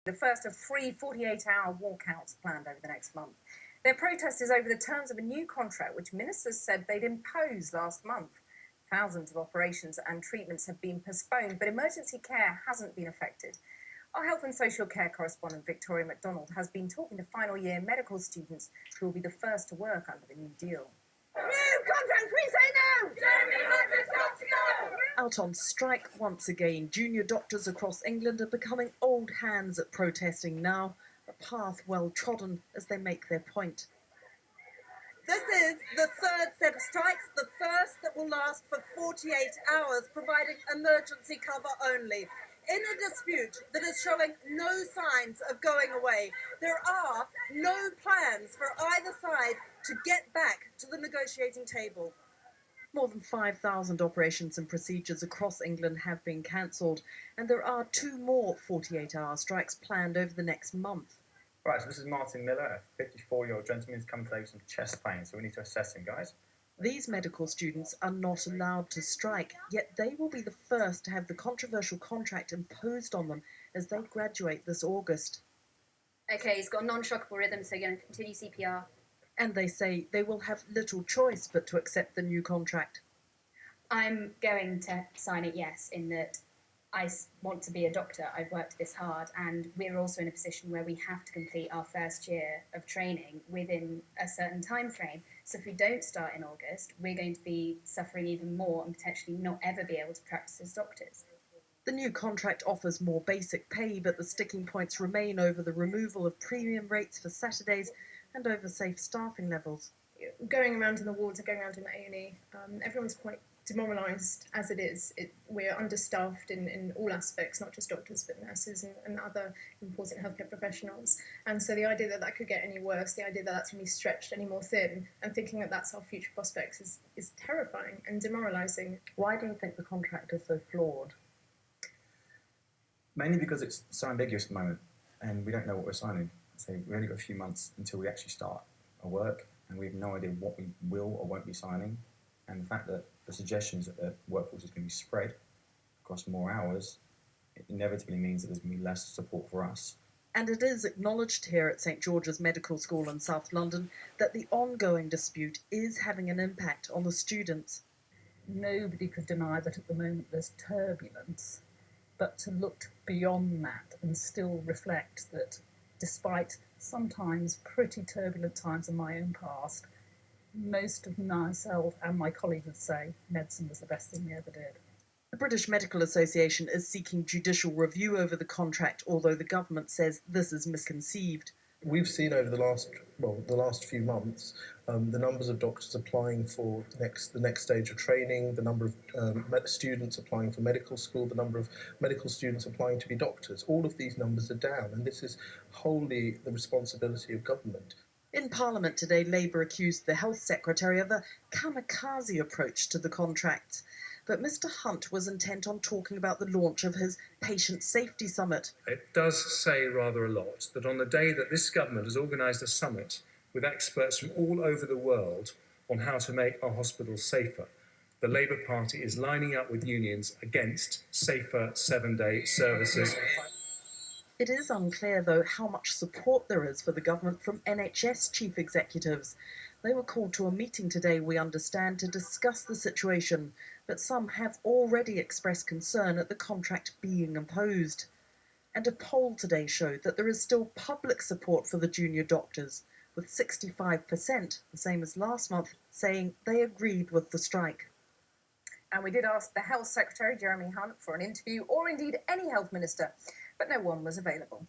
The first of 3 48-hour walkouts planned over the next month. Their protest is over the terms of a new contract which ministers said they'd imposed last month. Thousands of operations and treatments have been postponed, but emergency care hasn't been affected. Our health and social care correspondent Victoria McDonald has been talking to final year medical students who will be the first to work under the new deal. New contract, we say no! Jeremy Hunt has got to go! Out on strike once again, junior doctors across England are becoming old hands at protesting now, a path well trodden as they make their point. This is the third set of strikes, the first that will last for 48 hours, providing emergency cover only. In a dispute that is showing no signs of going away, there are no plans for either side to get back to the negotiating table. More than 5,000 operations and procedures across England have been cancelled, and there are 2 more 48-hour strikes planned over the next month. Right, so this is Martin Miller, a 54-year-old gentleman who's come today with some chest pain, so we need to assess him, guys. These medical students are not allowed to strike, yet they will be the first to have the controversial contract imposed on them as they graduate this August. OK, he's got a non-shockable rhythm, so you're going to continue CPR. And they say they will have little choice but to accept the new contract. I'm going to sign it, yes, in that I want to be a doctor. I've worked this hard, and we're also in a position where we have to complete our first year of training within a certain time frame. So if we don't start in August, we're going to be suffering even more and potentially not ever be able to practice as doctors. The new contract offers more basic pay, but the sticking points remain over the removal of premium rates for Saturdays and over safe staffing levels. Going around in the wards and going around in the A&E, everyone's quite demoralised as it is. We're understaffed in all aspects, not just doctors but nurses and other important healthcare professionals. And so the idea that that could get any worse, the idea that that's going to be stretched any more thin, and thinking that that's our future prospects is terrifying and demoralising. Why do you think the contract is so flawed? Mainly because it's so ambiguous at the moment, and we don't know what we're signing. So we've only got a few months until we actually start our work, and we have no idea what we will or won't be signing. And the fact that the suggestions that the workforce is going to be spread across more hours, it inevitably means that there's going to be less support for us. And it is acknowledged here at St George's Medical School in South London that the ongoing dispute is having an impact on the students. Nobody could deny that at the moment there's turbulence, but to look beyond that and still reflect that despite sometimes pretty turbulent times in my own past, most of myself and my colleagues would say medicine was the best thing we ever did. The British Medical Association is seeking judicial review over the contract, although the government says this is misconceived. We've seen over the last few months, the numbers of doctors applying for the next stage of training, the number of students applying for medical school, the number of medical students applying to be doctors. All of these numbers are down, and this is wholly the responsibility of government. In Parliament today, Labour accused the Health Secretary of a kamikaze approach to the contracts. But Mr Hunt was intent on talking about the launch of his Patient Safety Summit. It does say rather a lot that on the day that this government has organised a summit with experts from all over the world on how to make our hospitals safer, the Labour Party is lining up with unions against safer 7-day services. It is unclear, though, how much support there is for the government from NHS chief executives. They were called to a meeting today, we understand, to discuss the situation, but some have already expressed concern at the contract being imposed. And a poll today showed that there is still public support for the junior doctors, with 65%, the same as last month, saying they agreed with the strike. And we did ask the Health Secretary, Jeremy Hunt, for an interview, or indeed any health minister, but no one was available.